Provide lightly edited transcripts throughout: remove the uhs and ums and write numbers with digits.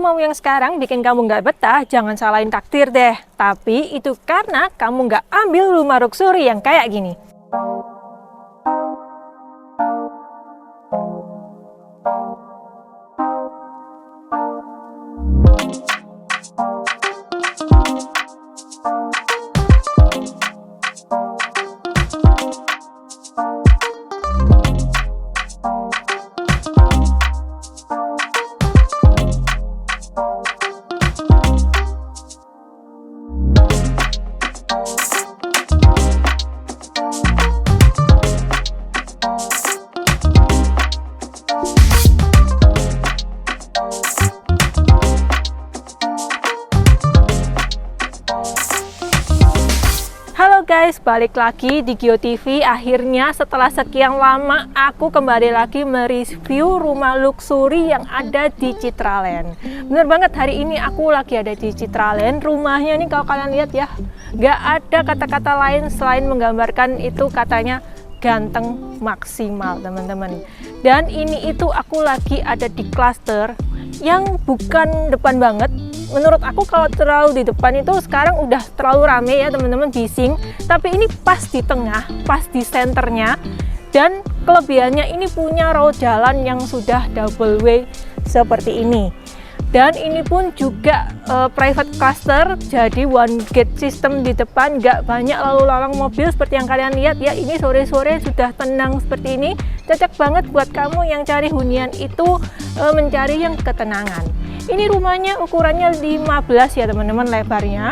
mau yang sekarang bikin kamu nggak betah, jangan salahin takdir deh. Tapi itu karena kamu nggak ambil rumah luxury yang kayak gini. Halo guys, balik lagi di Gio TV. Akhirnya setelah sekian lama aku kembali lagi mereview rumah luxury yang ada di Citraland. Bener banget, hari ini aku lagi ada di Citraland. Rumahnya nih kalau kalian lihat ya, gak ada kata-kata lain selain menggambarkan itu katanya ganteng maksimal teman-teman. Dan ini itu aku lagi ada di cluster yang bukan depan banget. Menurut aku kalau terlalu di depan itu sekarang udah terlalu rame ya teman-teman, bising. Tapi ini pas di tengah, pas di senternya. Dan kelebihannya ini punya road jalan yang sudah double way seperti ini. Dan ini pun juga private cluster, jadi one gate system di depan, nggak banyak lalu lalang mobil seperti yang kalian lihat ya. Ini sore-sore sudah tenang seperti ini, cocok banget buat kamu yang cari hunian itu mencari yang ketenangan. Ini rumahnya ukurannya 15 ya teman-teman lebarnya.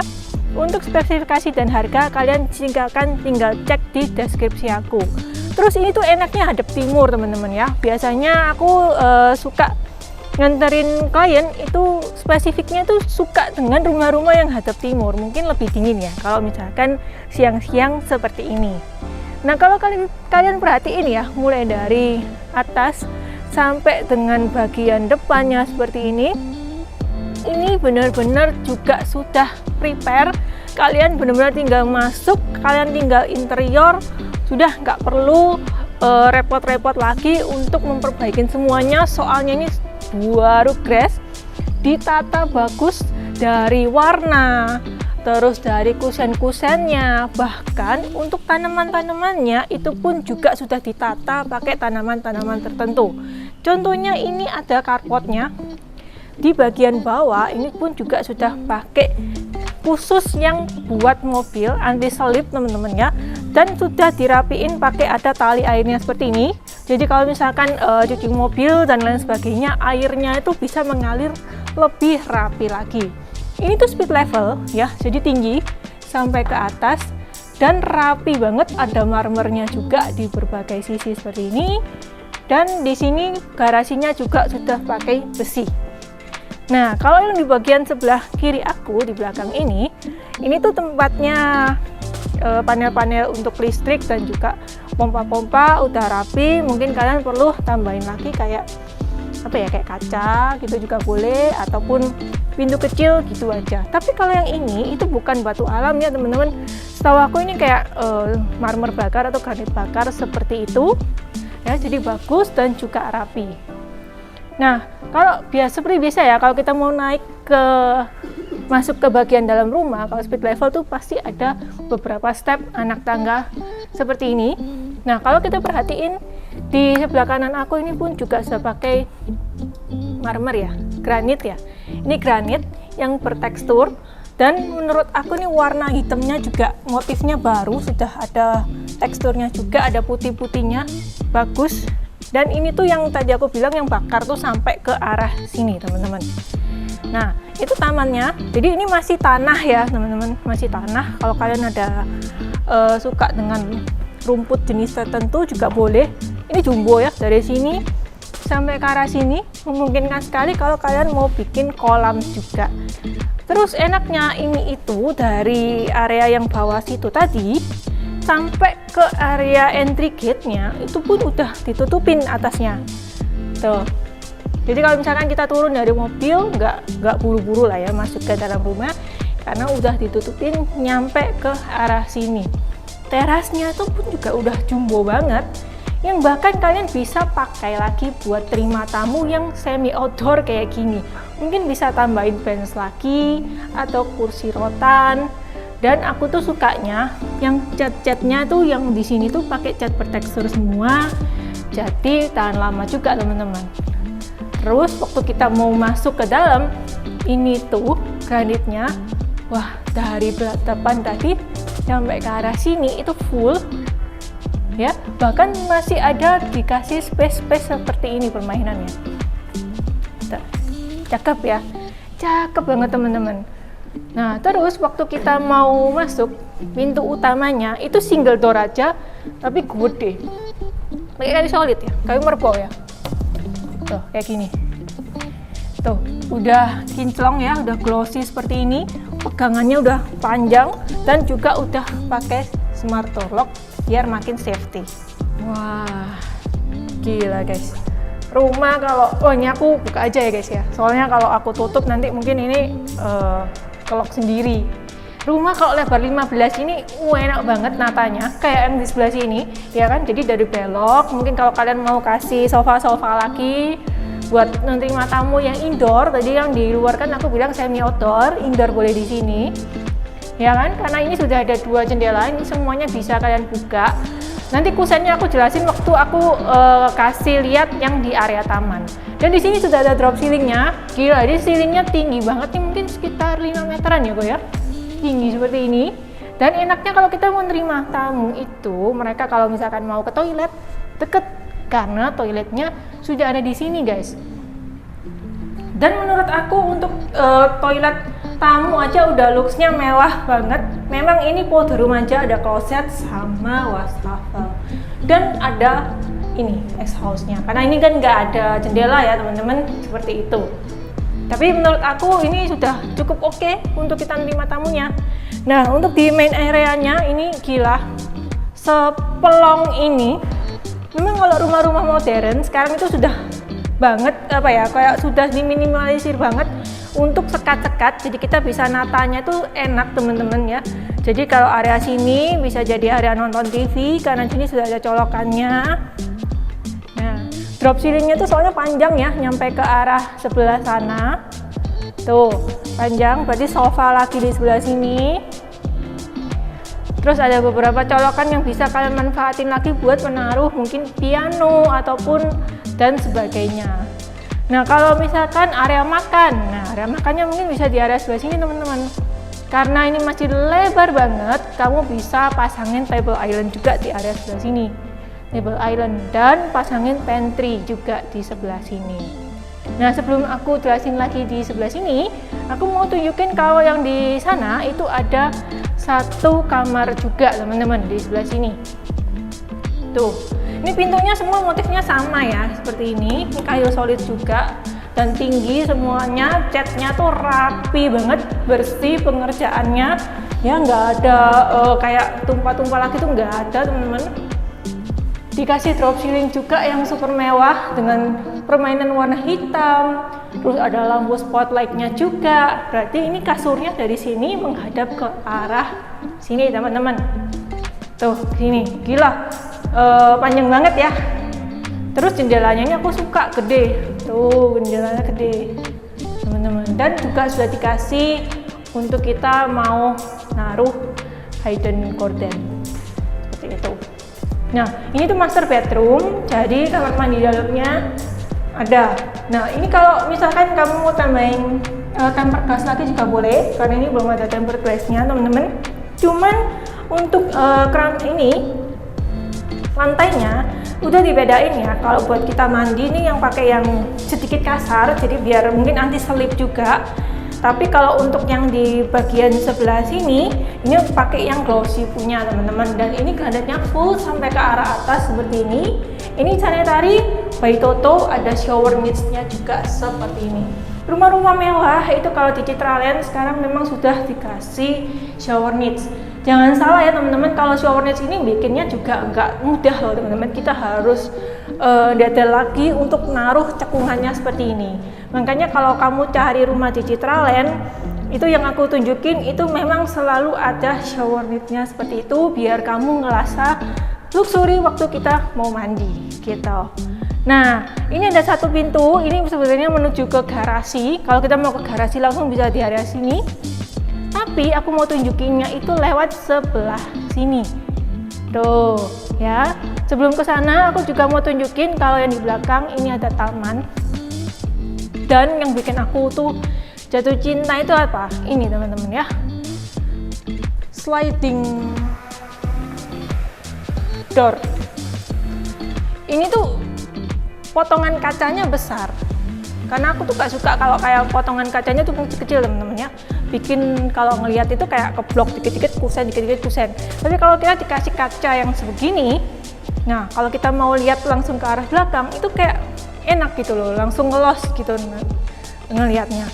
Untuk spesifikasi dan harga kalian tinggal cek di deskripsi aku. Terus ini tuh enaknya hadap timur teman-teman ya. Biasanya aku suka nganterin klien itu spesifiknya tuh suka dengan rumah-rumah yang hadap timur, mungkin lebih dingin ya kalau misalkan siang-siang seperti ini. Nah kalau kalian perhatiin ya, mulai dari atas sampai dengan bagian depannya seperti ini benar-benar juga sudah prepare. Kalian benar-benar tinggal masuk, kalian tinggal interior, sudah nggak perlu repot-repot lagi untuk memperbaiki semuanya. Soalnya ini baru grass, ditata bagus dari warna, terus dari kusen-kusennya, bahkan untuk tanaman-tanamannya itu pun juga sudah ditata pakai tanaman-tanaman tertentu. Contohnya ini ada carportnya. Di bagian bawah ini pun juga sudah pakai khusus yang buat mobil anti selip teman-teman ya, dan sudah dirapiin pakai ada tali airnya seperti ini. Jadi kalau misalkan cuci mobil dan lain sebagainya, airnya itu bisa mengalir lebih rapi lagi. Ini tuh speed level ya, jadi tinggi sampai ke atas dan rapi banget. Ada marmernya juga di berbagai sisi seperti ini. Dan di sini garasinya juga sudah pakai besi. Nah, kalau yang di bagian sebelah kiri aku di belakang ini tuh tempatnya panel-panel untuk listrik dan juga pompa-pompa udah rapi. Mungkin kalian perlu tambahin lagi kayak apa ya, kayak kaca gitu juga boleh, ataupun pintu kecil gitu aja. Tapi kalau yang ini itu bukan batu alam ya teman-teman. Setahu aku ini kayak marmer bakar atau granit bakar seperti itu ya, jadi bagus dan juga rapi. Nah, kalau seperti biasa ya, kalau kita mau naik masuk ke bagian dalam rumah, kalau speed level tuh pasti ada beberapa step anak tangga seperti ini. Nah, kalau kita perhatiin di sebelah kanan aku ini pun juga sudah pakai marmer ya, granit ya. Ini granit yang bertekstur, dan menurut aku nih warna hitamnya juga motifnya baru, sudah ada teksturnya juga, ada putih-putihnya, bagus. Dan ini tuh yang tadi aku bilang yang bakar tuh sampai ke arah sini teman-teman. Nah itu tamannya, jadi ini masih tanah ya teman-teman, masih tanah. Kalau kalian ada suka dengan rumput jenis tertentu juga boleh. Ini jumbo ya, dari sini sampai ke arah sini memungkinkan sekali kalau kalian mau bikin kolam juga. Terus enaknya ini itu dari area yang bawah situ tadi sampai ke area entry gate-nya itu pun udah ditutupin atasnya tuh. Jadi kalau misalkan kita turun dari mobil nggak buru-buru lah ya masuk ke dalam rumah, karena udah ditutupin nyampe ke arah sini. Terasnya itu pun juga udah jumbo banget, yang bahkan kalian bisa pakai lagi buat terima tamu yang semi outdoor kayak gini. mungkin bisa tambahin bench lagi atau kursi rotan. Dan aku tuh sukanya yang cat-catnya tuh yang di sini tuh pakai cat bertekstur semua, jadi tahan lama juga teman-teman. Terus waktu kita mau masuk ke dalam, ini tuh granitnya, wah dari depan tadi sampai ke arah sini itu full ya, bahkan masih ada dikasih space seperti ini permainannya. Cakep ya, cakep banget teman-teman. Nah terus waktu kita mau masuk pintu utamanya itu single door aja, tapi gede, pakai kayu solid ya, kayu merbau ya, tuh kayak gini, tuh udah kinclong ya, udah glossy seperti ini, pegangannya udah panjang dan juga udah pakai smart door lock biar makin safety. Wah gila guys, rumah kalau, oh ini aku buka aja ya guys ya, soalnya kalau aku tutup nanti mungkin ini kelok sendiri. Rumah kalau lebar 15 ini enak banget natanya, kayak yang di sebelah sini ya kan, jadi dari belok. Mungkin kalau kalian mau kasih sofa-sofa lagi buat menerima tamu yang indoor, tadi yang di luar kan aku bilang semi outdoor, indoor boleh di sini ya kan, karena ini sudah ada 2 jendela, ini semuanya bisa kalian buka. Nanti kusennya aku jelasin waktu aku kasih lihat yang di area taman. Dan di sini sudah ada drop ceilingnya. Gila, ini ceilingnya tinggi banget nih, mungkin sekitar 5 meteran ya kok ya. Tinggi seperti ini. Dan enaknya kalau kita mau nerima tamu itu, mereka kalau misalkan mau ke toilet deket, karena toiletnya sudah ada di sini guys. Dan menurut aku untuk toilet tamu aja udah looksnya mewah banget. Memang ini podroom aja, ada kloset sama wastafel dan ada ini exhaust-nya, karena ini kan nggak ada jendela ya teman-teman, seperti itu. Tapi menurut aku ini sudah cukup oke untuk kita menerima tamunya. Nah untuk di main area-nya ini gila, sepelong ini. Memang kalau rumah-rumah modern sekarang itu sudah banget apa ya, kayak sudah diminimalisir banget untuk sekat-sekat, jadi kita bisa natanya tuh enak teman-teman ya. Jadi kalau area sini bisa jadi area nonton TV karena sini sudah ada colokannya. Nah drop ceilingnya tuh soalnya panjang ya, nyampe ke arah sebelah sana tuh, panjang, berarti sofa lagi di sebelah sini. Terus ada beberapa colokan yang bisa kalian manfaatin lagi buat menaruh mungkin piano ataupun dan sebagainya. Nah kalau misalkan area makan, nah area makannya mungkin bisa di area sebelah sini teman-teman. Karena ini masih lebar banget, kamu bisa pasangin table island juga di area sebelah sini. Table island dan pasangin pantry juga di sebelah sini. Nah sebelum aku jelasin lagi di sebelah sini, aku mau tunjukin kalau yang di sana itu ada satu kamar juga teman-teman di sebelah sini. Tuh, ini pintunya semua motifnya sama ya, seperti ini kayu solid juga dan tinggi semuanya, catnya tuh rapi banget, bersih pengerjaannya ya, nggak ada kayak tumpah-tumpah lagi tuh nggak ada teman-teman. Dikasih drop ceiling juga yang super mewah dengan permainan warna hitam, terus ada lampu spotlightnya juga, berarti ini kasurnya dari sini menghadap ke arah sini teman-teman. Tuh sini gila, panjang banget ya. Terus jendelanya ini aku suka gede, tuh jendelanya gede teman-teman, dan juga sudah dikasih untuk kita mau naruh hidden gorden seperti itu. Nah ini tuh master bedroom, jadi kamar mandi dalamnya ada. Nah ini kalau misalkan kamu mau tambahin tempered glass lagi juga boleh, karena ini belum ada tempered glass-nya teman-teman. Cuman untuk keran ini lantainya udah dibedain ya, kalau buat kita mandi nih yang pakai yang sedikit kasar, jadi biar mungkin anti selip juga. Tapi kalau untuk yang di bagian sebelah sini, ini pakai yang glossy punya teman-teman, dan ini granitnya full sampai ke arah atas seperti ini. Ini sanitary by Toto, ada shower needs-nya juga seperti ini. Rumah-rumah mewah itu kalau di Citraland sekarang memang sudah dikasih shower needs. Jangan salah ya teman-teman, kalau shower needs ini bikinnya juga nggak mudah loh teman-teman. Kita harus detail lagi untuk naruh cekungannya seperti ini. Makanya kalau kamu cari rumah di Citraland, itu yang aku tunjukin itu memang selalu ada shower needs-nya seperti itu, biar kamu ngerasa luxury waktu kita mau mandi gitu. Nah, ini ada satu pintu, ini sebenarnya menuju ke garasi. Kalau kita mau ke garasi langsung bisa di area sini. Tapi aku mau tunjukinnya itu lewat sebelah sini. Tuh, ya. Sebelum ke sana aku juga mau tunjukin kalau yang di belakang ini ada taman. Dan yang bikin aku tuh jatuh cinta itu apa? Ini teman-teman ya. Sliding door. Ini tuh potongan kacanya besar. Karena aku tuh gak suka kalau kayak potongan kacanya tuh kecil-kecil teman-teman ya. Bikin kalau ngelihat itu kayak keblok dikit-dikit kusen, dikit-dikit kusen. Tapi kalau kita dikasih kaca yang sebegini, nah kalau kita mau lihat langsung ke arah belakang itu kayak enak gitu loh, langsung ngelos gitu ngelihatnya.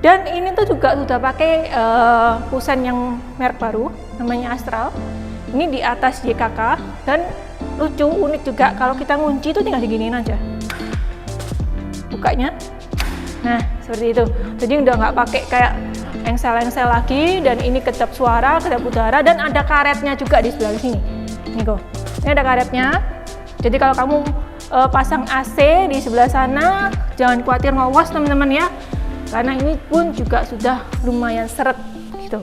Dan ini tuh juga sudah pakai kusen yang merek baru, namanya Astral. Ini di atas JKK dan lucu, unik juga kalau kita ngunci itu tinggal diginiin aja. Bukanya. Nah, seperti itu. Jadi udah nggak pakai kayak engsel-engsel lagi, dan ini kedap suara, kedap udara, dan ada karetnya juga di sebelah sini. Nih kok. Ini ada karetnya. Jadi kalau kamu pasang AC di sebelah sana, jangan khawatir ngawas teman-teman ya. Karena ini pun juga sudah lumayan seret gitu.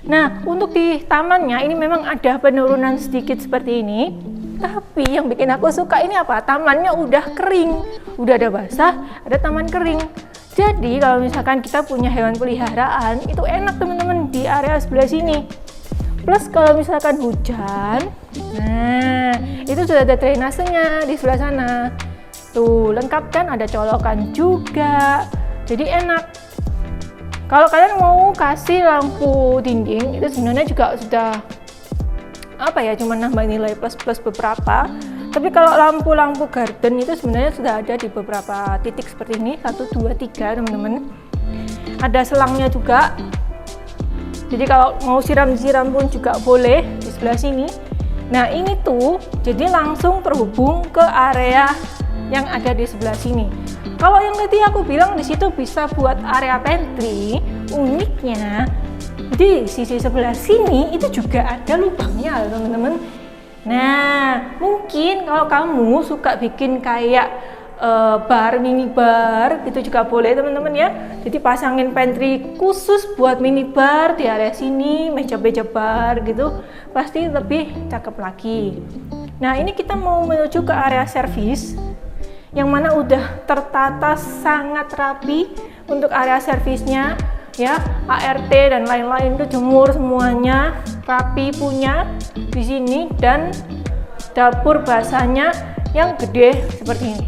Nah, untuk di tamannya ini memang ada penurunan sedikit seperti ini. Tapi yang bikin aku suka ini apa? Tamannya udah kering, udah ada basah, ada taman kering. Jadi kalau misalkan kita punya hewan peliharaan, itu enak teman-teman di area sebelah sini. Plus kalau misalkan hujan, nah itu sudah ada drainasenya di sebelah sana. Tuh lengkap kan, ada colokan juga. Jadi enak. Kalau kalian mau kasih lampu dinding, itu sebenarnya juga sudah apa ya, cuma nambah nilai plus beberapa. Tapi kalau lampu-lampu garden itu sebenarnya sudah ada di beberapa titik seperti ini, 1, 2, 3 teman-teman. Ada selangnya juga. Jadi kalau mau siram-siram pun juga boleh di sebelah sini. Nah ini tuh jadi langsung terhubung ke area yang ada di sebelah sini. Kalau yang tadi aku bilang di situ bisa buat area pantry, uniknya di sisi sebelah sini itu juga ada lubangnya teman-teman. Nah mungkin kalau kamu suka bikin kayak bar, mini bar gitu juga boleh teman-teman ya. Jadi pasangin pantry khusus buat mini bar di area sini, meja-meja bar gitu, pasti lebih cakep lagi. Nah ini kita mau menuju ke area servis, yang mana udah tertata sangat rapi untuk area servisnya ya. ART dan lain-lain itu jemur semuanya rapi punya di sini, dan dapur basahnya yang gede seperti ini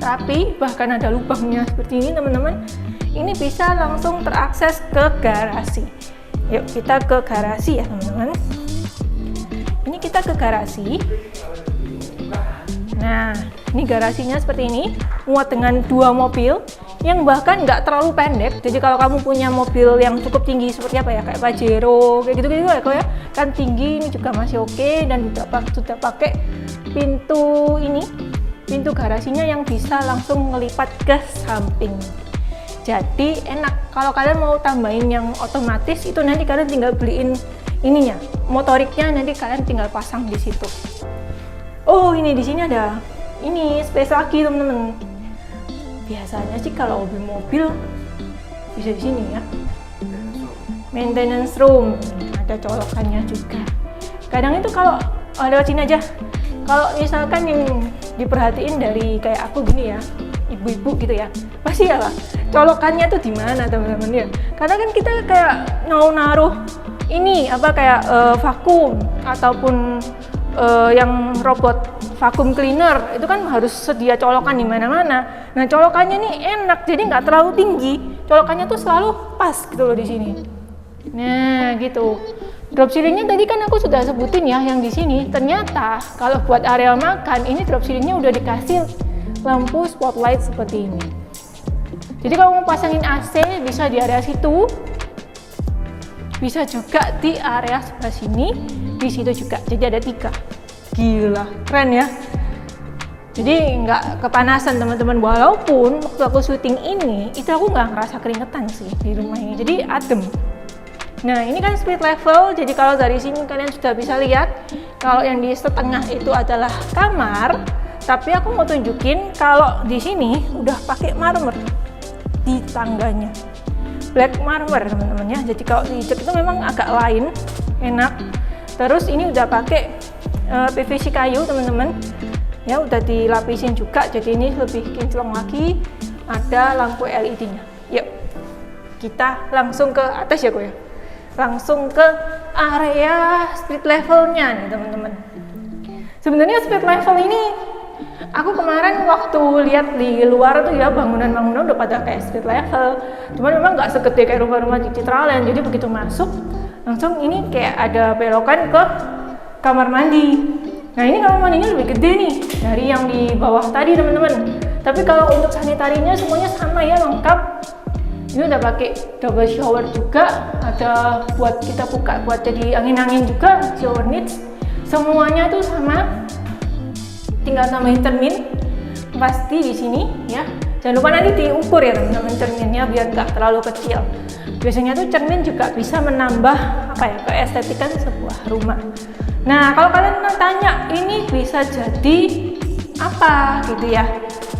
rapi, bahkan ada lubangnya seperti ini teman-teman. Ini bisa langsung terakses ke garasi. Yuk kita ke garasi ya teman-teman. Ini kita ke garasi. Nah ini garasinya seperti ini, muat dengan 2 mobil yang bahkan nggak terlalu pendek. Jadi kalau kamu punya mobil yang cukup tinggi seperti apa ya, kayak Pajero kayak gitu-gitu ya kok ya, kan tinggi, ini juga masih oke. Dan sudah pakai pintu ini, pintu garasinya yang bisa langsung ngelipat ke samping. Jadi enak. Kalau kalian mau tambahin yang otomatis itu nanti kalian tinggal beliin ininya, motoriknya nanti kalian tinggal pasang di situ. Oh ini di sini ada ini space lagi temen-temen. Biasanya sih kalau mobil bisa di sini ya, maintenance room, ada colokannya juga. Kadang itu kalau lewat sini aja, kalau misalkan yang diperhatiin dari kayak aku gini ya, ibu-ibu gitu ya, pasti ya lah colokannya tuh di mana teman-teman ya. Karena kan kita kayak mau naruh ini apa kayak vakum ataupun yang robot vacuum cleaner itu kan harus sedia colokan di mana-mana. Nah colokannya nih enak, jadi nggak terlalu tinggi, colokannya tuh selalu pas gitu loh di sini. Nah gitu. Drop ceilingnya tadi kan aku sudah sebutin ya yang di sini. Ternyata kalau buat area makan ini drop ceilingnya udah dikasih lampu spotlight seperti ini. Jadi kalau mau pasangin AC bisa di area situ, bisa juga di area sebelah sini, di situ juga. Jadi ada 3. Gila, keren ya. Jadi nggak kepanasan teman-teman. Walaupun waktu aku syuting ini, itu aku nggak ngerasa keringetan sih di rumah ini. Jadi adem. Nah ini kan split level. Jadi kalau dari sini kalian sudah bisa lihat, kalau yang di setengah itu adalah kamar, Tapi aku mau tunjukin kalau di sini udah pakai marmer di tangganya, black marmer teman-teman ya. Jadi kalau diinjek itu memang agak lain, enak. Terus ini udah pakai PVC kayu teman-teman ya, udah dilapisin juga, jadi ini lebih kinclong lagi. Ada lampu LED-nya. Yuk kita langsung ke atas ya kok ya, langsung ke area street levelnya nih teman-teman. Sebenarnya street level ini aku kemarin waktu lihat di luar tuh ya, bangunan-bangunan udah pada kayak street level, cuman memang nggak segede kayak rumah-rumah di Citraland. Jadi begitu masuk langsung ini kayak ada belokan ke kamar mandi. Nah ini kamar mandinya lebih gede nih dari yang di bawah tadi teman-teman. Tapi kalau untuk sanitarinya semuanya sama ya, lengkap. Ini udah pakai double shower juga, ada buat kita buka buat jadi angin-angin juga, shower needs. Semuanya tuh sama, tinggal tambahin cermin pasti di sini ya. Jangan lupa nanti diukur ya teman-teman cerminnya biar nggak terlalu kecil. Biasanya tuh cermin juga bisa menambah apa ya, keestetikan sebuah rumah. Nah kalau kalian tanya ini bisa jadi apa gitu ya,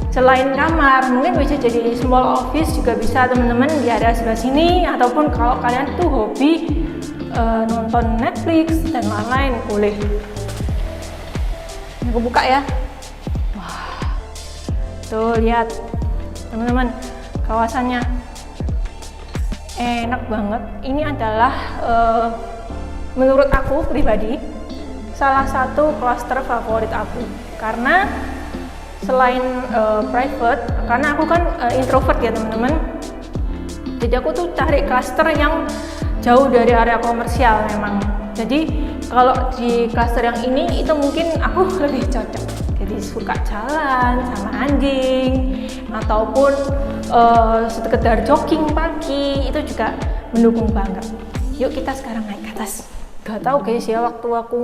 selain kamar mungkin bisa jadi small office juga bisa teman-teman di area sebelah sini, ataupun kalau kalian tuh hobi nonton Netflix dan lain-lain boleh. Aku buka ya. Wah, tuh lihat teman-teman kawasannya enak banget. Ini adalah menurut aku pribadi salah satu klaster favorit aku, karena selain private, karena aku kan introvert ya teman-teman, jadi aku tuh cari klaster yang jauh dari area komersial memang. Jadi kalau di klaster yang ini itu mungkin aku lebih cocok, jadi suka jalan sama anjing ataupun sekedar jogging pagi itu juga mendukung banget. Yuk kita sekarang naik ke atas. Gak tahu guys ya, waktu aku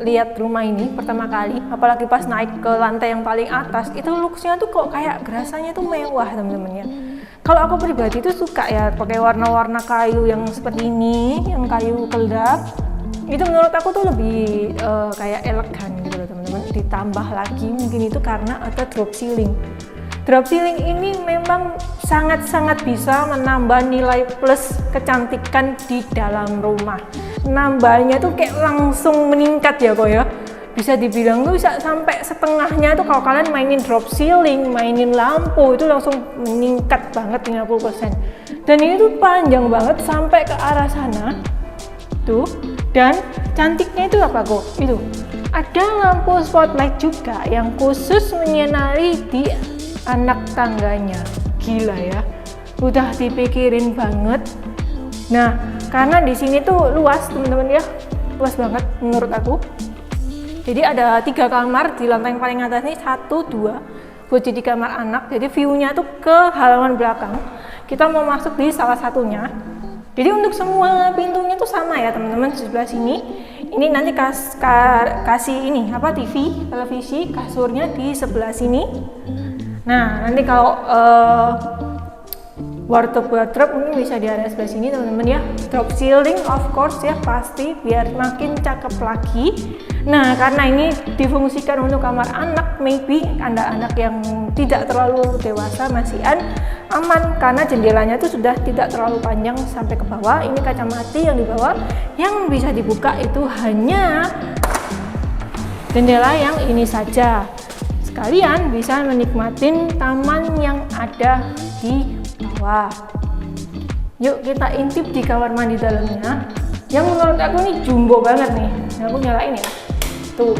lihat rumah ini pertama kali, apalagi pas naik ke lantai yang paling atas, itu looksnya tuh kok kayak gerasanya tuh mewah teman-teman ya. Kalau aku pribadi tuh suka ya pakai warna-warna kayu yang seperti ini, yang kayu gelap. Itu menurut aku tuh lebih kayak elegan gitu loh teman-teman. Ditambah lagi mungkin itu karena ada drop ceiling. Drop ceiling ini memang sangat-sangat bisa menambah nilai plus kecantikan di dalam rumah. Nambahnya tuh kayak langsung meningkat ya kok ya. Bisa dibilang tuh bisa sampai setengahnya tuh kalau kalian mainin drop ceiling, mainin lampu itu langsung meningkat banget 50%. Dan ini tuh panjang banget sampai ke arah sana. Tuh. Dan cantiknya itu apa kok? Itu ada lampu spotlight juga yang khusus menyinari di anak tangganya. Gila ya, udah dipikirin banget. Nah, karena di sini tuh luas teman-teman ya, luas banget menurut aku. Jadi ada 3 kamar di lantai yang paling atas ini, 1, 2 buat jadi kamar anak. Jadi view-nya tuh ke halaman belakang. Kita mau masuk di salah satunya. Jadi untuk semua pintunya tuh sama ya teman-teman, di sebelah sini. Ini nanti kasih ini apa TV, televisi, kasurnya di sebelah sini. Nah nanti kalau wardrobe mungkin bisa di area sebelah sini teman-teman ya. Drop ceiling of course ya, pasti biar makin cakep lagi. Nah karena ini difungsikan untuk kamar anak, maybe anak yang tidak terlalu dewasa masih aman karena jendelanya itu sudah tidak terlalu panjang sampai ke bawah. Ini kaca mati yang di bawah, yang bisa dibuka itu hanya jendela yang ini saja. Sekalian bisa menikmatin taman yang ada di bawah. Yuk kita intip di kamar mandi dalamnya, yang menurut aku ini jumbo banget nih. Aku nyalain ya, tuh.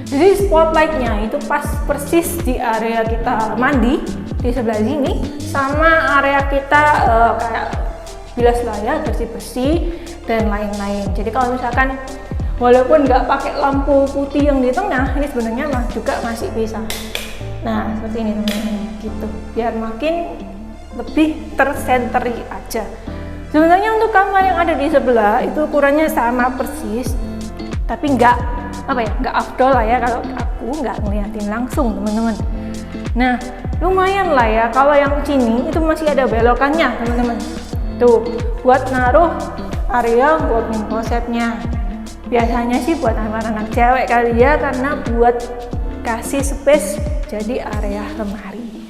Jadi spotlightnya itu pas persis di area kita mandi di sebelah sini, sama area kita kayak bilas layar, bersih-bersih dan lain-lain. Jadi kalau misalkan walaupun nggak pakai lampu putih yang di tengah, ini sebenarnya juga masih bisa. Nah seperti ini teman-teman, gitu, biar makin lebih tersentri aja. Sebenarnya untuk kamar yang ada di sebelah itu ukurannya sama persis, tapi nggak afdol lah ya kalau aku nggak ngeliatin langsung teman-teman. Nah lumayan lah ya, kalau yang sini itu masih ada belokannya teman-teman. Tuh buat naruh area walk-in closetnya. Biasanya sih buat anak-anak cewek kali ya, karena buat dikasih space jadi area lemari.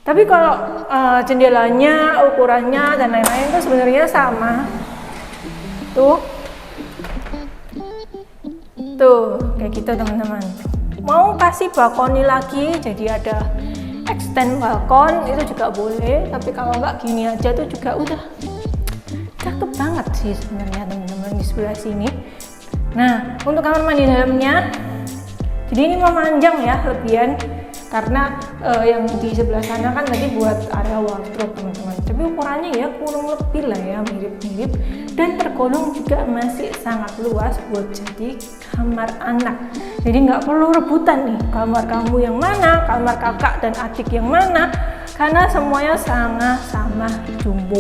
Tapi kalau jendelanya, ukurannya dan lain-lain itu sebenarnya sama. Tuh kayak gitu teman-teman. Mau kasih balkoni lagi, jadi ada extend balkon itu juga boleh. Tapi kalau nggak gini aja tuh juga udah cakep banget sih sebenarnya teman-teman di sebelah sini. Nah, untuk kamar mandi dalamnya, jadi ini memanjang ya lebihan. Karena yang di sebelah sana kan tadi buat area wardrobe teman-teman, tapi ukurannya ya kurang lebih lah ya, mirip-mirip, dan tergolong juga masih sangat luas buat jadi kamar anak. Jadi nggak perlu rebutan nih kamar kamu yang mana, kamar kakak dan adik yang mana, karena semuanya sama jumbo.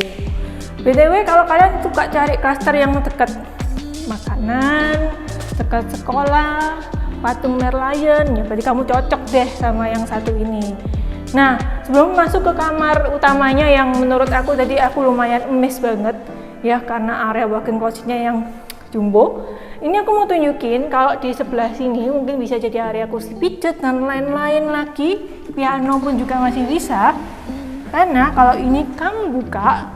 BTW kalau kalian suka cari klaster yang dekat makanan, dekat sekolah, patung Merlion, ya berarti kamu cocok deh sama yang satu ini. Nah, sebelum masuk ke kamar utamanya yang menurut aku tadi aku lumayan emes banget ya, karena area walk-in closet-nya yang jumbo. Ini aku mau tunjukin kalau di sebelah sini mungkin bisa jadi area kursi pijet dan lain-lain lagi, piano pun juga masih bisa. Karena kalau ini kamu buka,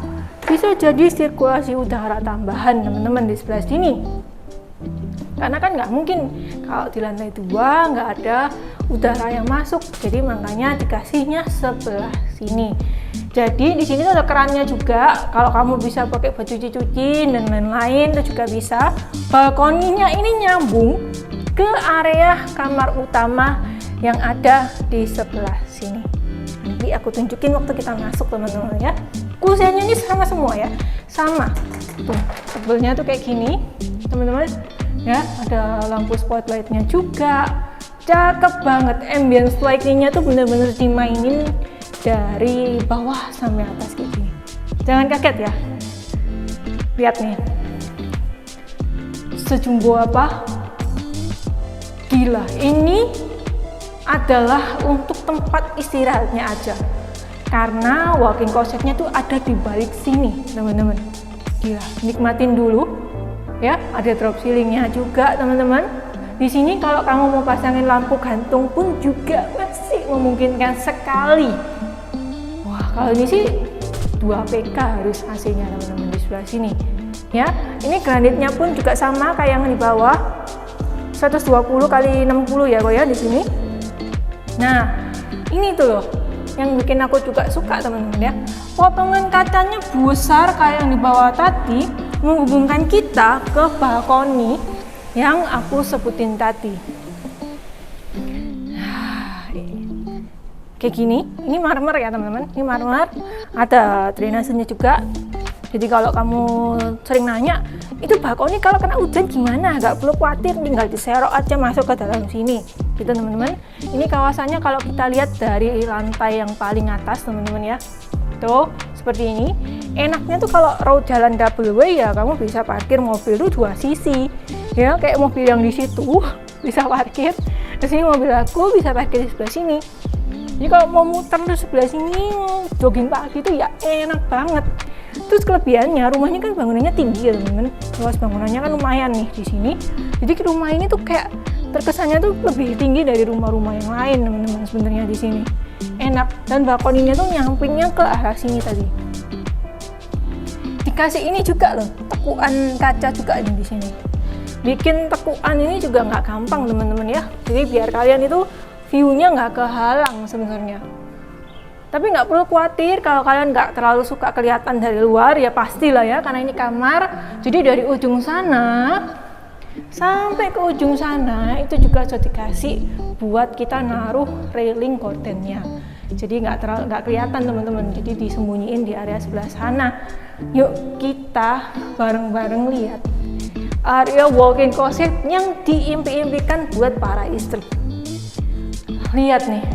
bisa jadi sirkulasi udara tambahan teman-teman di sebelah sini. Karena kan nggak mungkin kalau di lantai 2 nggak ada udara yang masuk, jadi makanya dikasihnya sebelah sini. Jadi di sini tuh ada kerannya juga, kalau kamu bisa pakai baju cuci dan lain-lain itu juga bisa. Balkoninya ini nyambung ke area kamar utama yang ada di sebelah sini. Nanti aku tunjukin waktu kita masuk teman-teman ya. Kursinya ini sama semua ya, sama. Tuh tebelnya tuh kayak gini teman-teman. Ya, ada lampu spotlightnya juga, cakep banget. Ambience lightingnya tuh bener-bener dimainin dari bawah sampai atas kayak gini. Jangan kaget ya, lihat nih, sejumbo apa, gila. Ini adalah untuk tempat istirahatnya aja, karena walk-in closet-nya tuh ada di balik sini teman-teman. Gila, nikmatin dulu. Ya, ada drop ceilingnya juga teman-teman. Di sini kalau kamu mau pasangin lampu gantung pun juga masih memungkinkan sekali. Wah, kalau ini sih 2 PK harus AC-nya teman-teman di sebelah sini. Ya, ini granitnya pun juga sama kayak yang di bawah, 120 kali 60 ya kok ya di sini. Nah, ini tuh loh yang bikin aku juga suka teman-teman ya. Potongan kacanya besar kayak yang di bawah tadi, menghubungkan kita ke balkoni yang aku sebutin tadi. Kayak gini, ini marmer ya teman-teman, ini marmer, ada drainasenya juga. Jadi kalau kamu sering nanya, itu balkoni kalau kena hujan gimana? Gak perlu khawatir, tinggal diserok aja masuk ke dalam sini. Gitu teman-teman. Ini kawasannya kalau kita lihat dari lantai yang paling atas teman-teman ya. Tuh, seperti ini. Enaknya tuh kalau road jalan double way ya, kamu bisa parkir mobil tuh 2 sisi. Ya, kayak mobil yang di situ bisa parkir. Terus ini mobil aku bisa parkir di sebelah sini. Jadi kalau mau muter di sebelah sini, jogging pagi tuh ya enak banget. Terus kelebihannya, rumahnya kan bangunannya tinggi ya teman-teman. Luas bangunannya kan lumayan nih di sini. Jadi rumah ini tuh kayak terkesannya tuh lebih tinggi dari rumah-rumah yang lain teman-teman sebenarnya di sini. Enak, dan balkoninya tuh nyampingnya ke arah sini tadi. Dikasih ini juga loh, tekuan kaca juga ini di sini. Bikin tekuan ini juga nggak gampang teman-teman ya. Jadi biar kalian itu view-nya nggak kehalang sebenarnya. Tapi nggak perlu khawatir kalau kalian nggak terlalu suka kelihatan dari luar, ya pastilah ya, karena ini kamar. Jadi dari ujung sana sampai ke ujung sana itu juga sudah dikasih buat kita naruh railing gordennya. Jadi nggak kelihatan teman-teman. Jadi disembunyiin di area sebelah sana. Yuk kita bareng-bareng lihat area walk-in closet yang diimpi-impikan buat para istri. Lihat nih,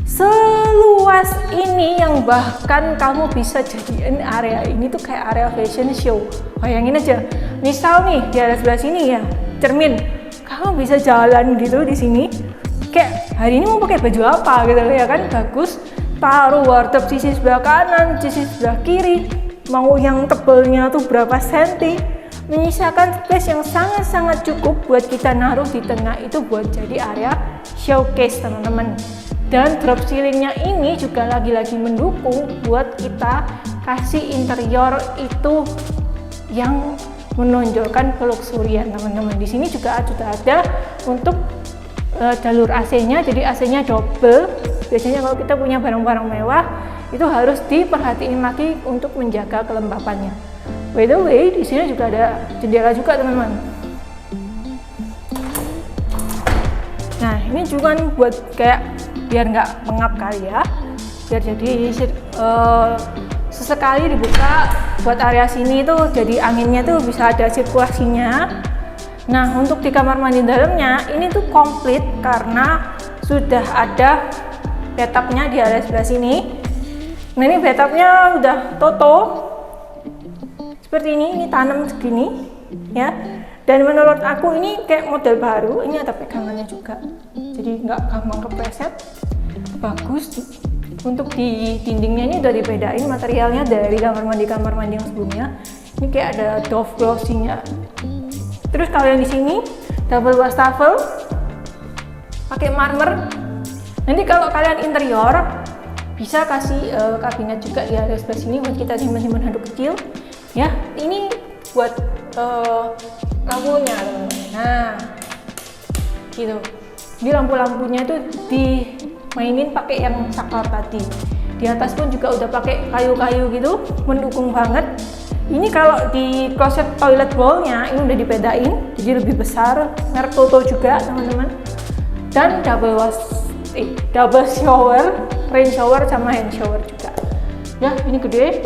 seluas ini yang bahkan kamu bisa jadiin area ini tuh kayak area fashion show. Bayangin aja, misal nih di area sebelah sini ya, cermin, kamu bisa jalan gitu di sini. Kayak hari ini mau pakai baju apa gitu ya kan, bagus. Taruh wardrobe sisi sebelah kanan, sisi sebelah kiri. Mau yang tebelnya tuh berapa senti, menyisakan space yang sangat-sangat cukup buat kita naruh di tengah itu buat jadi area showcase teman-teman. Dan drop ceilingnya ini juga lagi-lagi mendukung buat kita kasih interior itu yang menonjolkan keluksurian teman-teman. Di sini juga sudah ada untuk jalur AC-nya, jadi AC-nya double. Biasanya kalau kita punya barang-barang mewah itu harus diperhatiin lagi untuk menjaga kelembapannya. By the way, di sini juga ada jendela juga teman-teman. Nah, ini juga buat kayak biar nggak pengap kali ya, biar jadi sesekali dibuka buat area sini tuh jadi anginnya tuh bisa ada sirkulasinya. Nah, untuk di kamar mandi dalamnya ini tuh komplit karena sudah ada bathtubnya di area sebelah sini. Nah, ini bathtubnya udah toto seperti ini tanam segini ya. Dan menurut aku ini kayak model baru, ini ada pegangannya juga, jadi nggak gampang kepleset, bagus. Untuk di dindingnya ini udah dibedain materialnya dari kamar mandi yang sebelumnya. Ini kayak ada doff glossy-nya. Terus kalau yang di sini double wastafel, pakai marmer. Nanti kalau kalian interior bisa kasih kabinet juga di area sebelah sini buat kita simpan handuk kecil. Ya, ini buat lampunya teman-teman. Nah, gitu. Jadi lampu-lampunya itu dimainin pakai yang saklar tadi. Di atas pun juga udah pakai kayu-kayu gitu, mendukung banget. Ini kalau di closet toilet bowl-nya ini udah dibedain, jadi lebih besar, merek Toto juga teman-teman. Dan double shower, rain shower sama hand shower juga. Ya, ini gede.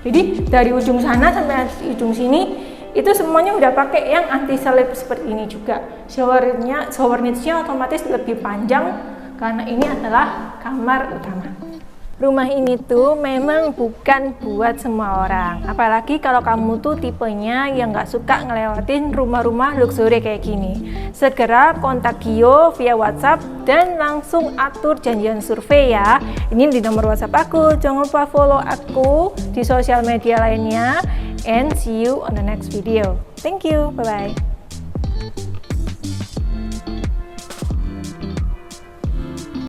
Jadi dari ujung sana sampai ujung sini itu semuanya udah pakai yang anti selip seperti ini juga. Shower niche-nya otomatis lebih panjang karena ini adalah kamar utama. Rumah ini tuh memang bukan buat semua orang, apalagi kalau kamu tuh tipenya yang nggak suka ngelewatin rumah-rumah luxury kayak gini. Segera kontak Gio via WhatsApp dan langsung atur janjian survei ya. Ini di nomor WhatsApp aku. Jangan lupa follow aku di sosial media lainnya, and see you on the next video. Thank you, bye bye.